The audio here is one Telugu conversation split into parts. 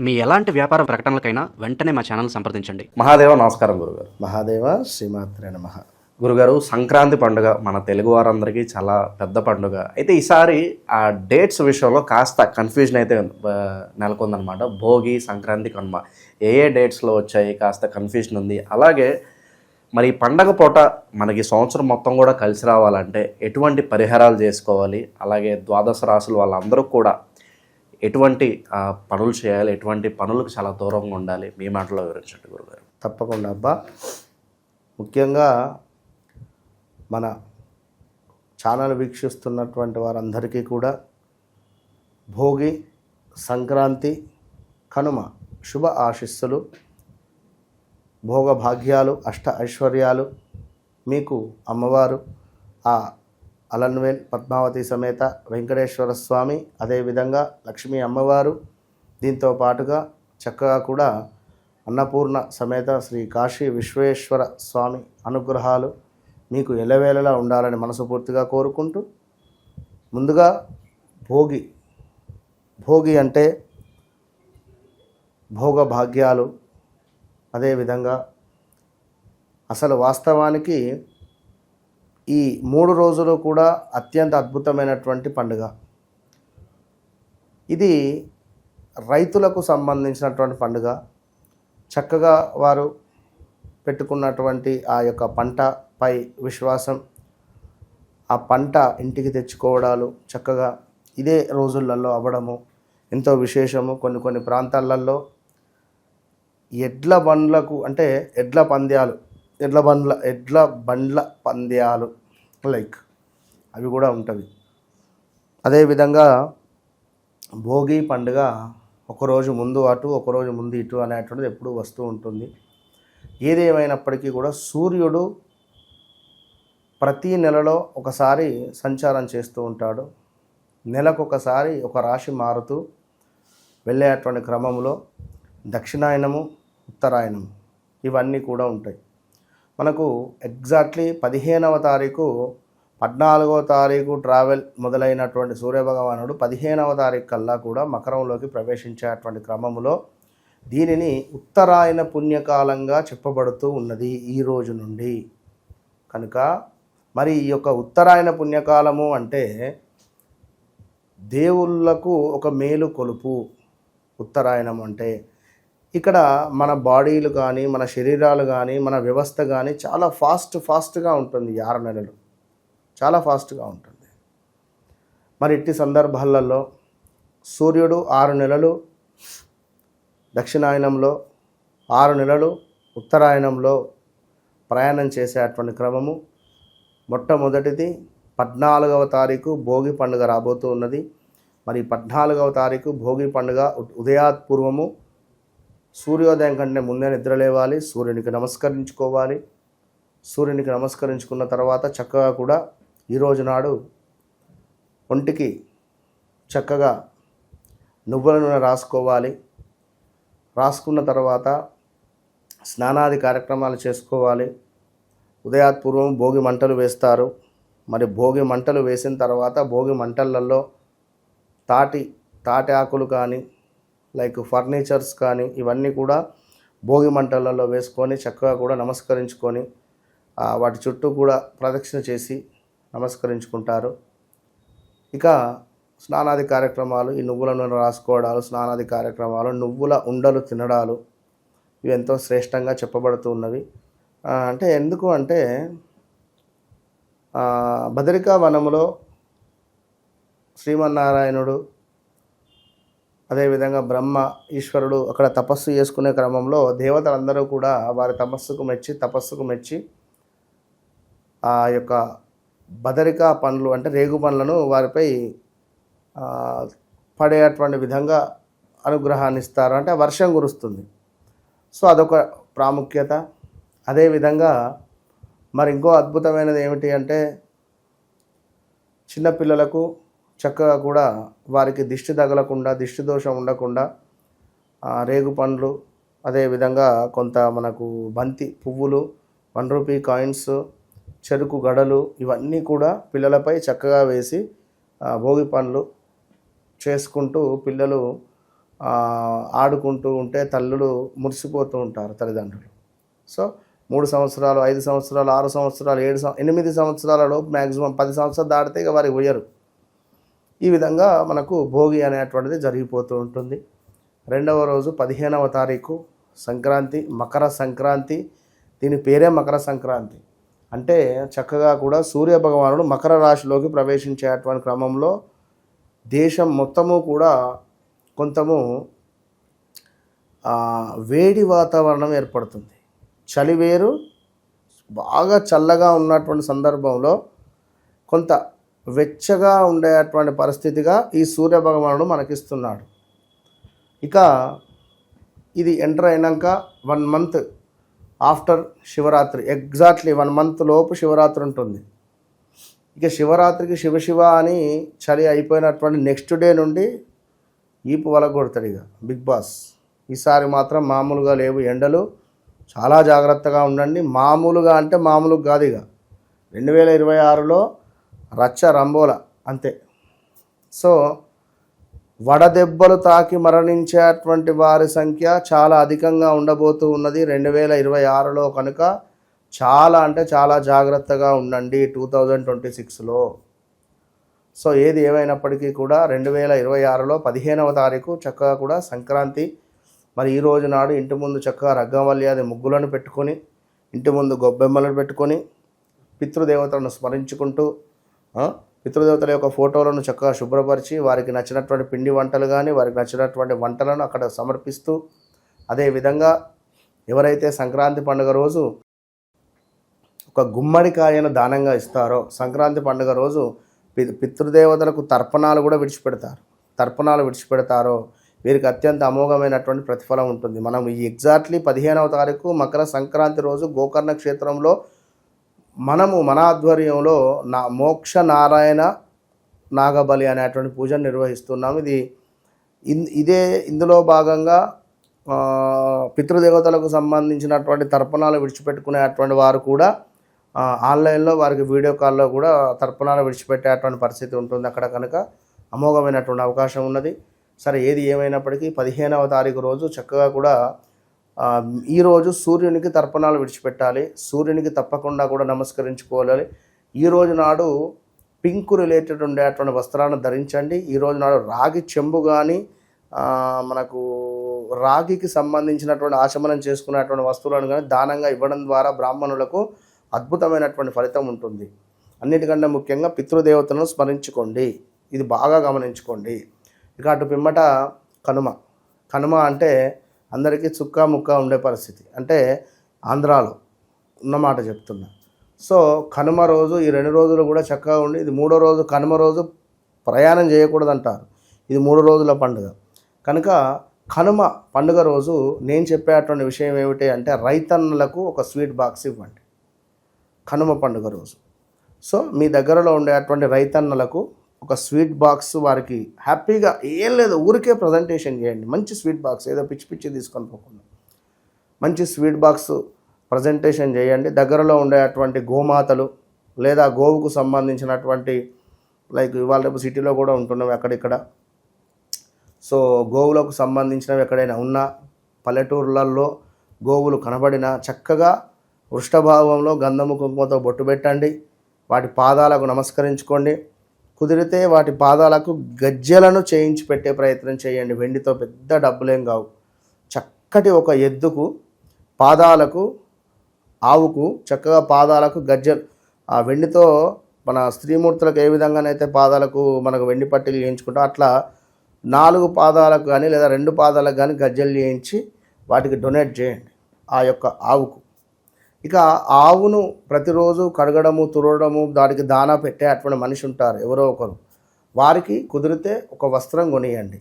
మీ ఎలాంటి వ్యాపార ప్రకటనలకైనా వెంటనే మా ఛానల్ సంప్రదించండి. మహాదేవ నమస్కారం గురుగారు. మహాదేవ శ్రీమాత్రే నమః. గురుగారు, సంక్రాంతి పండుగ మన తెలుగు వారందరికీ చాలా పెద్ద పండుగ. అయితే ఈసారి ఆ డేట్స్ విషయంలో కాస్త కన్ఫ్యూజన్ అయితే నెలకొందనమాట. భోగి, సంక్రాంతి, కనుమ ఏ డేట్స్లో వచ్చాయి కాస్త కన్ఫ్యూజన్ ఉంది. అలాగే మరి పండగ పూట మనకి సంవత్సరం మొత్తం కూడా కలిసి రావాలంటే ఎటువంటి పరిహారాలు చేసుకోవాలి, అలాగే ద్వాదశ రాశులు వాళ్ళందరూ కూడా ఎటువంటి పనులు చేయాలి, ఎటువంటి పనులకు చాలా దూరంగా ఉండాలి, మీ మాటలో వివరించండి గురుగారు. తప్పకుండా అబ్బా. ముఖ్యంగా మన ఛానల్ వీక్షిస్తున్నటువంటి వారందరికీ కూడా భోగి, సంక్రాంతి, కనుమ శుభ ఆశీస్సులు, భోగ భాగ్యాలు, అష్ట ఐశ్వర్యాలు మీకు అమ్మవారు ఆ అలన్వేల్ పద్మావతి సమేత వెంకటేశ్వర స్వామి, అదేవిధంగా లక్ష్మీ అమ్మవారు, దీంతో పాటుగా చక్కగా కూడా అన్నపూర్ణ సమేత శ్రీ కాశీ విశ్వేశ్వర స్వామి అనుగ్రహాలు మీకు ఎల్లవేళలా ఉండాలని మనస్ఫూర్తిగా కోరుకుంటూ, ముందుగా భోగి అంటే భోగ భాగ్యాలు. అదేవిధంగా అసలు వాస్తవానికి ఈ 3 రోజులు కూడా అత్యంత అద్భుతమైనటువంటి పండుగ. ఇది రైతులకు సంబంధించినటువంటి పండుగ. చక్కగా వారు పెట్టుకున్నటువంటి ఆ యొక్క పంటపై విశ్వాసం, ఆ పంట ఇంటికి తెచ్చుకోవడాలు చక్కగా ఇదే రోజులలో అవ్వడము ఎంతో విశేషము. కొన్ని ప్రాంతాలలో ఎడ్ల బండ్ల పంద్యాలు లైక్ అవి కూడా ఉంటవి. అదేవిధంగా భోగి పండుగ ఒకరోజు ముందు అటు, ఒకరోజు ముందు ఇటు అనేటువంటిది ఎప్పుడూ వస్తూ ఉంటుంది. ఏదేమైనప్పటికీ కూడా సూర్యుడు ప్రతి నెలలో ఒకసారి సంచారం చేస్తూ ఉంటాడు. నెలకొకసారి ఒక రాశి మారుతూ వెళ్ళేటువంటి క్రమంలో దక్షిణాయనము, ఉత్తరాయణము ఇవన్నీ కూడా ఉంటాయి. మనకు ఎగ్జాక్ట్లీ 15వ తారీఖు, 14వ తారీఖు ట్రావెల్ మొదలైనటువంటి సూర్యభగవానుడు 15వ తారీఖు కల్లా కూడా మకరంలోకి ప్రవేశించేటువంటి క్రమంలో దీనిని ఉత్తరాయణ పుణ్యకాలంగా చెప్పబడుతూ ఉన్నది ఈ రోజు నుండి. కనుక మరి ఈ యొక్క ఉత్తరాయణ పుణ్యకాలము అంటే దేవుళ్లకు ఒక మేలు కొలుపు. ఉత్తరాయణం అంటే ఇక్కడ మన బాడీలు కానీ, మన శరీరాలు కానీ, మన వ్యవస్థ కానీ చాలా ఫాస్ట్గా ఉంటుంది. 6 నెలలు చాలా ఫాస్ట్గా ఉంటుంది. మరి ఇట్టి సందర్భాలలో సూర్యుడు 6 నెలలు దక్షిణాయనంలో, 6 నెలలు ఉత్తరాయణంలో ప్రయాణం చేసేటువంటి క్రమము. మొట్టమొదటిది 14వ తారీఖు భోగి పండుగ రాబోతూ ఉన్నది. మరి 14వ తారీఖు భోగి పండుగ ఉదయాత్పూర్వము సూర్యోదయం కంటే ముందే నిద్రలేవాలి, సూర్యునికి నమస్కరించుకోవాలి. సూర్యునికి నమస్కరించుకున్న తర్వాత చక్కగా కూడా ఈరోజు నాడు ఒంటికి చక్కగా నువ్వుల నూనె రాసుకోవాలి. రాసుకున్న తర్వాత స్నానాది కార్యక్రమాలు చేసుకోవాలి. ఉదయాత్పూర్వం భోగి మంటలు వేస్తారు. మరి భోగి మంటలు వేసిన తర్వాత భోగి మంటలలో తాటి ఆకులు కానీ, లైక్ ఫర్నిచర్స్ కానీ ఇవన్నీ కూడా భోగి మంటలలో వేసుకొని చక్కగా కూడా నమస్కరించుకొని వాటి చుట్టూ కూడా ప్రదక్షిణ చేసి నమస్కరించుకుంటారు. ఇక స్నానాది కార్యక్రమాలు, ఈ నువ్వుల నూనె రాసుకోవడాలు, స్నానాది కార్యక్రమాలు, నువ్వుల ఉండలు తినడాలు ఇవి ఎంతో శ్రేష్టంగా చెప్పబడుతూ ఉన్నవి. అంటే ఎందుకు అంటే బదరికా వనములో శ్రీమన్నారాయణుడు, అదేవిధంగా బ్రహ్మ, ఈశ్వరుడు అక్కడ తపస్సు చేసుకునే క్రమంలో దేవతలందరూ కూడా వారి తపస్సుకు మెచ్చి ఆ యొక్క బదరికా పండ్లు అంటే రేగు పండ్లను వారిపై పడేటువంటి విధంగా అనుగ్రహాన్ని ఇస్తారు. అంటే వర్షం కురుస్తుంది. సో అదొక ప్రాముఖ్యత. అదేవిధంగా మరి ఇంకో అద్భుతమైనది ఏమిటి అంటే చిన్నపిల్లలకు చక్కగా కూడా వారికి దిష్టి తగలకుండా, దిష్టి దోషం ఉండకుండా రేగు పండ్లు, అదేవిధంగా కొంత మనకు బంతి పువ్వులు, 1 రూపీ కాయిన్స్, చెరుకు గడలు ఇవన్నీ కూడా పిల్లలపై చక్కగా వేసి భోగి పండ్లు చేసుకుంటూ పిల్లలు ఆడుకుంటూ ఉంటే తల్లులు మురిసిపోతూ ఉంటారు తల్లిదండ్రులు. సో 3 సంవత్సరాలు, 5 సంవత్సరాలు, 6 సంవత్సరాలు, 8 సంవత్సరాలలోపు మ్యాక్సిమం 10 సంవత్సరాలు దాటితే ఇక వారికి పోయరు. ఈ విధంగా మనకు భోగి అనేటువంటిది జరిగిపోతూ ఉంటుంది. రెండవ రోజు 15వ తారీఖు సంక్రాంతి, మకర సంక్రాంతి. దీని పేరే మకర సంక్రాంతి. అంటే చక్కగా కూడా సూర్య భగవానుడు మకర రాశిలోకి ప్రవేశించేటువంటి క్రమంలో దేశం మొత్తము కూడా కొంచెము వేడి వాతావరణం ఏర్పడుతుంది. చలి వేరు, బాగా చల్లగా ఉన్నటువంటి సందర్భంలో కొంత వెచ్చగా ఉండేటువంటి పరిస్థితిగా ఈ సూర్య భగవానుడు మనకిస్తున్నాడు. ఇక ఇది ఎంటర్ అయినాక 1 month after Shivaratri, exactly 1 month లోపు శివరాత్రి ఉంటుంది. ఇక శివరాత్రికి శివ అని చలి అయిపోయినటువంటి నెక్స్ట్ డే నుండి ఈపు వలగొడతాడు ఇక బిగ్ బాస్. ఈసారి మాత్రం మామూలుగా లేవు ఎండలు, చాలా జాగ్రత్తగా ఉండండి. మామూలుగా అంటే మామూలుగా కాదు, ఇక 2026లో రచ్చ రంబోల అంతే. సో వడదెబ్బలు తాకి మరణించేటువంటి వారి సంఖ్య చాలా అధికంగా ఉండబోతూ ఉన్నది 2026లో. కనుక చాలా అంటే చాలా జాగ్రత్తగా ఉండండి 2026లో. సో ఏది ఏమైనప్పటికీ కూడా 2026లో 15వ తారీఖు చక్కగా కూడా సంక్రాంతి. మరి ఈ రోజు నాడు ఇంటి ముందు చక్కగా రగ్గవల్యాది ముగ్గులను పెట్టుకొని, ఇంటి ముందు గొబ్బెమ్మలను పెట్టుకొని, పితృదేవతలను స్మరించుకుంటూ, పితృదేవతల యొక్క ఫోటోలను చక్కగా శుభ్రపరిచి వారికి నచ్చినటువంటి పిండి వంటలు కానీ వారికి నచ్చినటువంటి వంటలను అక్కడ సమర్పిస్తూ, అదేవిధంగా ఎవరైతే సంక్రాంతి పండుగ రోజు ఒక గుమ్మడికాయను దానంగా ఇస్తారో, సంక్రాంతి పండుగ రోజు పితృదేవతలకు తర్పణాలు కూడా విడిచిపెడతారో వీరికి అత్యంత అమోఘమైనటువంటి ప్రతిఫలం ఉంటుంది. మనం ఈ ఎగ్జాక్ట్లీ 15వ తారీఖు మకర సంక్రాంతి రోజు గోకర్ణ క్షేత్రంలో మనము మన ఆధ్వర్యంలో మోక్ష నారాయణ నాగబలి అనేటువంటి పూజను నిర్వహిస్తున్నాము. ఇందులో భాగంగా పితృదేవతలకు సంబంధించినటువంటి తర్పణాలు విడిచిపెట్టుకునేటువంటి వారు కూడా ఆన్లైన్లో వారికి వీడియో కాల్లో కూడా తర్పణాలు విడిచిపెట్టేటువంటి పరిస్థితి ఉంటుంది అక్కడ. కనుక అమోఘమైనటువంటి అవకాశం ఉన్నది. సరే ఏది ఏమైనప్పటికీ 15వ తారీఖు రోజు చక్కగా కూడా ఈరోజు సూర్యునికి తర్పణాలు విడిచిపెట్టాలి. సూర్యునికి తప్పకుండా కూడా నమస్కరించుకోవాలి. ఈరోజు నాడు పింక్ రిలేటెడ్ ఉండేటువంటి వస్త్రాలను ధరించండి. ఈరోజు నాడు రాగి చెంబు కానీ మనకు రాగికి సంబంధించినటువంటి ఆచమనం చేసుకునేటువంటి వస్తువులను కానీ దానంగా ఇవ్వడం ద్వారా బ్రాహ్మణులకు అద్భుతమైనటువంటి ఫలితం ఉంటుంది. అన్నిటికంటే ముఖ్యంగా పితృదేవతలను స్మరించుకోండి. ఇది బాగా గమనించుకోండి. ఇక అటు పిమ్మట కనుమ అంటే అందరికీ చుక్క ముక్క ఉండే పరిస్థితి, అంటే ఆంధ్రాలో ఉన్నమాట చెప్తున్నా. సో కనుమ రోజు ఈ 2 రోజులు కూడా చక్కగా ఉండి, ఇది 3వ రోజు కనుమ రోజు ప్రయాణం చేయకూడదు అంటారు. ఇది 3 రోజుల పండుగ. కనుక కనుమ పండుగ రోజు నేను చెప్పేటువంటి విషయం ఏమిటి అంటే, రైతన్నలకు ఒక స్వీట్ బాక్స్ ఇవ్వండి కనుమ పండుగ రోజు. సో మీ దగ్గరలో ఉండేటువంటి రైతన్నలకు ఒక స్వీట్ బాక్స్ వారికి హ్యాపీగా, ఏం లేదు ఊరికే ప్రజెంటేషన్ చేయండి. మంచి స్వీట్ బాక్స్, ఏదో పిచ్చి తీసుకొని పోకుండా మంచి స్వీట్ బాక్స్ ప్రజెంటేషన్ చేయండి. దగ్గరలో ఉండేటువంటి గోమాతలు లేదా గోవుకు సంబంధించినటువంటి, లైక్ ఇవాళ రేపు సిటీలో కూడా ఉంటున్నవి అక్కడిక్కడ. సో గోవులకు సంబంధించినవి ఎక్కడైనా ఉన్నా, పల్లెటూర్లలో గోవులు కనబడినా చక్కగా వృష్ఠభావంలో గంధము కుంకుమతో బొట్టు పెట్టండి. వాటి పాదాలకు నమస్కరించుకోండి. కుదిరితే వాటి పాదాలకు గజ్జెలను చేయించి పెట్టే ప్రయత్నం చేయండి. వెండితో పెద్ద డబ్బులేం కావు. చక్కటి ఒక ఎద్దుకు పాదాలకు, ఆవుకు చక్కగా పాదాలకు గజ్జెలు, ఆ వెండితో మన స్త్రీమూర్తులకు ఏ విధంగానైతే పాదాలకు మనకు వెండి పట్టీలు చేయించుకుంటాం, అట్లా 4 పాదాలకు కానీ లేదా 2 పాదాలకు కానీ గజ్జెలు చేయించి వాటికి డొనేట్ చేయండి ఆ యొక్క ఆవుకు. ఇక ఆవును ప్రతిరోజు కడగడము, తుడవడము, దానికి దానా పెట్టే అటువంటి మనిషి ఉంటారు ఎవరో ఒకరు, వారికి కుదిరితే ఒక వస్త్రం కొనియండి.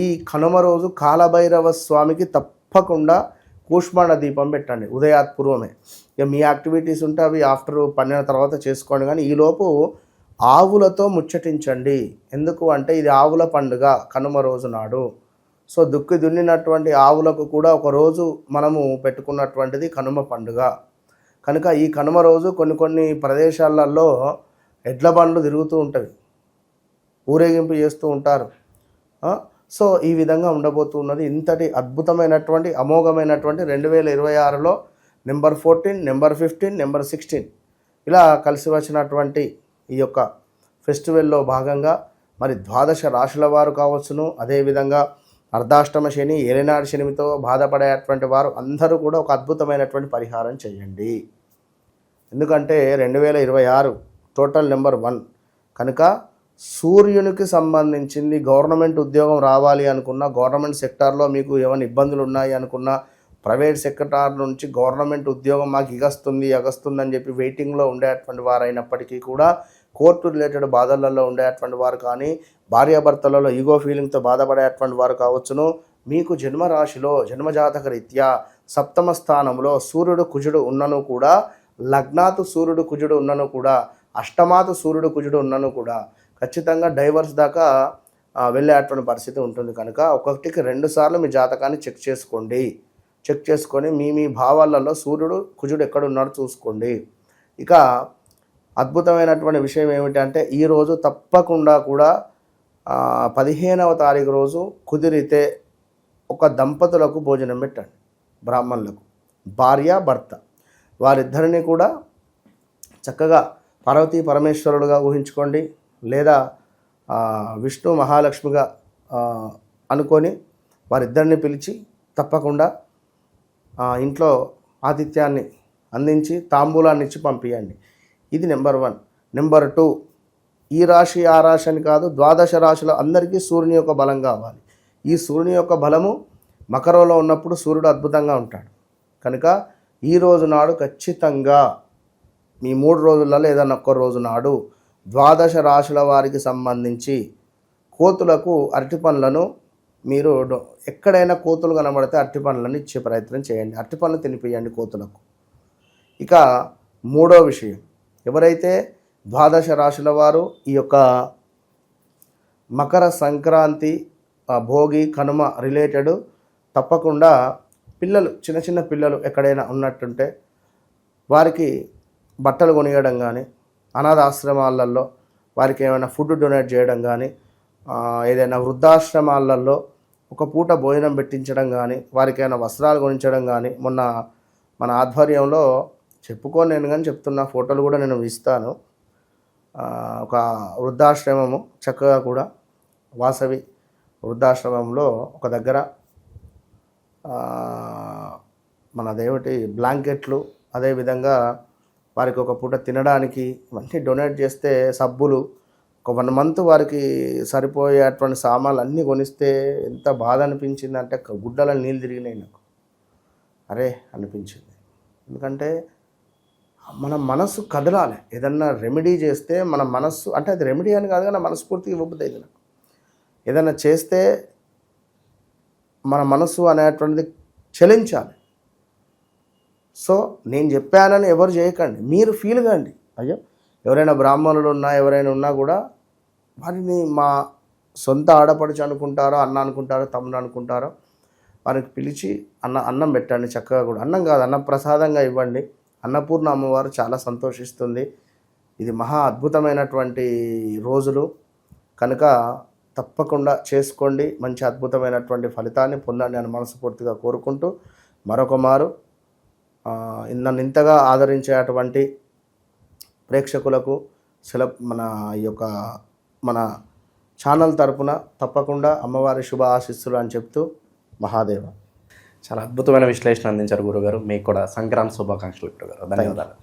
ఈ కనుమ రోజు కాలభైరవ స్వామికి తప్పకుండా కూష్మాండ దీపం పెట్టండి ఉదయాత్పూర్వమే. ఇక మీ యాక్టివిటీస్ ఉంటే అవి ఆఫ్టర్ 12 తర్వాత చేసుకోండి. కానీ ఈలోపు ఆవులతో ముచ్చటించండి. ఎందుకు అంటే ఇది ఆవుల పండుగ కనుమ రోజు నాడు. సో దుక్కి దున్నినటువంటి ఆవులకు కూడా ఒకరోజు మనము పెట్టుకున్నటువంటిది కనుమ పండుగ. కనుక ఈ కనుమ రోజు కొన్ని ప్రదేశాలలో ఎడ్ల బండ్లు తిరుగుతూ ఉంటవి, ఊరేగింపు చేస్తూ ఉంటారు. సో ఈ విధంగా ఉండబోతున్నది. ఇంతటి అద్భుతమైనటువంటి అమోఘమైనటువంటి 2026లో నెంబర్ 14, నెంబర్ 15, నెంబర్ 16 ఇలా కలిసి వచ్చినటువంటి ఈ యొక్క ఫెస్టివల్లో భాగంగా మరి ద్వాదశ రాశుల వారు కావచ్చును, అదేవిధంగా అర్ధాష్టమ శని, ఏలినాడు శనితో బాధపడేటువంటి వారు అందరూ కూడా ఒక అద్భుతమైనటువంటి పరిహారం చేయండి. ఎందుకంటే 2026 టోటల్ నెంబర్ 1 కనుక సూర్యునికి సంబంధించింది. గవర్నమెంట్ ఉద్యోగం రావాలి అనుకున్నా, గవర్నమెంట్ సెక్టార్లో మీకు ఏమైనా ఇబ్బందులు ఉన్నాయి అనుకున్నా, ప్రైవేట్ సెక్టార్ నుంచి గవర్నమెంట్ ఉద్యోగం మాకు ఇగస్తుంది అని చెప్పి వెయిటింగ్లో ఉండేటువంటి వారు అయినప్పటికీ కూడా కోర్టు రిలేటెడ్ బాధలలో ఉండేటువంటి వారు కానీ, భార్యాభర్తలలో ఈగో ఫీలింగ్తో బాధపడేటువంటి వారు కావచ్చును, మీకు జన్మరాశిలో జన్మజాతక రీత్యా సప్తమ స్థానంలో సూర్యుడు కుజుడు ఉన్నను కూడా, లగ్నాతు సూర్యుడు కుజుడు ఉన్నను కూడా, అష్టమాతు సూర్యుడు కుజుడు ఉన్నను కూడా ఖచ్చితంగా డైవర్స్ దాకా వెళ్ళేటువంటి పరిస్థితి ఉంటుంది. కనుక ఒకటికి 2 సార్లు మీ జాతకాన్ని చెక్ చేసుకోండి. చెక్ చేసుకొని మీ భావాలలో సూర్యుడు కుజుడు ఎక్కడ ఉన్నాడో చూసుకోండి. ఇక అద్భుతమైనటువంటి విషయం ఏమిటంటే ఈరోజు తప్పకుండా కూడా 15వ తారీఖు రోజు కుదిరితే ఒక దంపతులకు భోజనం పెట్టండి. బ్రాహ్మణులకు భార్య భర్త వారిద్దరిని కూడా చక్కగా పార్వతీ పరమేశ్వరుడుగా ఊహించుకోండి, లేదా విష్ణు మహాలక్ష్మిగా అనుకొని వారిద్దరిని పిలిచి తప్పకుండా ఇంట్లో ఆతిథ్యాన్ని అందించి తాంబూలాన్ని ఇచ్చి పంపించండి. ఇది నెంబర్ 1. నెంబర్ 2, ఈ రాశి ఆ రాశి అని కాదు, ద్వాదశ రాశుల అందరికీ సూర్యుని యొక్క బలం కావాలి. ఈ సూర్యుని యొక్క బలము మకరంలో ఉన్నప్పుడు సూర్యుడు అద్భుతంగా ఉంటాడు. కనుక ఈ రోజు నాడు ఖచ్చితంగా మీ 3 రోజులలో ఏదన్నా ఒక్క రోజు నాడు ద్వాదశ రాశుల వారికి సంబంధించి కోతులకు అరటి పండ్లను మీరు ఎక్కడైనా కోతులు కనబడితే అరటి పండ్లను ఇచ్చే ప్రయత్నం చేయండి. అరటి పండ్లు తినిపియండి కోతులకు. ఇక 3వ విషయం, ఎవరైతే ద్వాదశ రాశుల వారు ఈ యొక్క మకర సంక్రాంతి, భోగి, కనుమ రిలేటెడ్ తప్పకుండా పిల్లలు, చిన్న చిన్న పిల్లలు ఎక్కడైనా ఉన్నట్టుంటే వారికి బట్టలు కొనియడం కానీ, అనాథాశ్రమాలలో వారికి ఏమైనా ఫుడ్ డొనేట్ చేయడం కానీ, ఏదైనా వృద్ధాశ్రమాలలో ఒక పూట భోజనం పెట్టించడం కానీ, వారికి ఏమైనా వస్త్రాలు కొనించడం కానీ, మొన్న మన ఆధ్వర్యంలో చెప్పుకొని నేను కానీ చెప్తున్న ఫోటోలు కూడా నేను ఇస్తాను. ఒక వృద్ధాశ్రమము చక్కగా కూడా వాసవి వృద్ధాశ్రమంలో ఒక దగ్గర మనదేమిటి బ్లాంకెట్లు, అదేవిధంగా వారికి ఒక పూట తినడానికి ఇవన్నీ డొనేట్ చేస్తే, సబ్బులు, ఒక 1 మంత్ వారికి సరిపోయేటువంటి సామాన్లు అన్నీ కొనిస్తే ఎంత బాధ అనిపించింది అంటే గుడ్డల నీళ్ళు తిరిగినాయి నాకు. అరే అనిపించింది. ఎందుకంటే మన మనసు కదలాలి. ఏదన్నా రెమెడీ చేస్తే మన మనస్సు, అంటే అది రెమెడీ అని కాదు కానీ మనస్ఫూర్తిగా ఇవ్వబుద్ది నాకు. ఏదైనా చేస్తే మన మనసు అనేటువంటిది చలించాలి. సో నేను చెప్పానని ఎవరు చేయకండి, మీరు ఫీల్ కండి. అయ్యో ఎవరైనా బ్రాహ్మణులు ఉన్నా, ఎవరైనా ఉన్నా కూడా వారిని మా సొంత ఆడపడుచు అనుకుంటారో, అన్న అనుకుంటారో, తమ్ముడు అనుకుంటారో, వారికి పిలిచి అన్నం పెట్టండి. చక్కగా కూడా అన్నం కాదు, అన్న ప్రసాదంగా ఇవ్వండి. అన్నపూర్ణ అమ్మవారు చాలా సంతోషిస్తుంది. ఇది మహా అద్భుతమైనటువంటి రోజులు కనుక తప్పకుండా చేసుకోండి. మంచి అద్భుతమైనటువంటి ఫలితాన్ని పొందండి అని మనస్ఫూర్తిగా కోరుకుంటూ, మరొక మారు నన్ను ఇంతగా ఆదరించేటువంటి ప్రేక్షకులకు మన ఛానల్ తరపున తప్పకుండా అమ్మవారి శుభ ఆశీస్సులు అని చెప్తూ, మహాదేవ. చాలా అద్భుతమైన విశ్లేషణ అందించారు గురుగారు. మీకు కూడా సంక్రాంతి శుభాకాంక్షలు గురుగారు. ధన్యవాదాలు.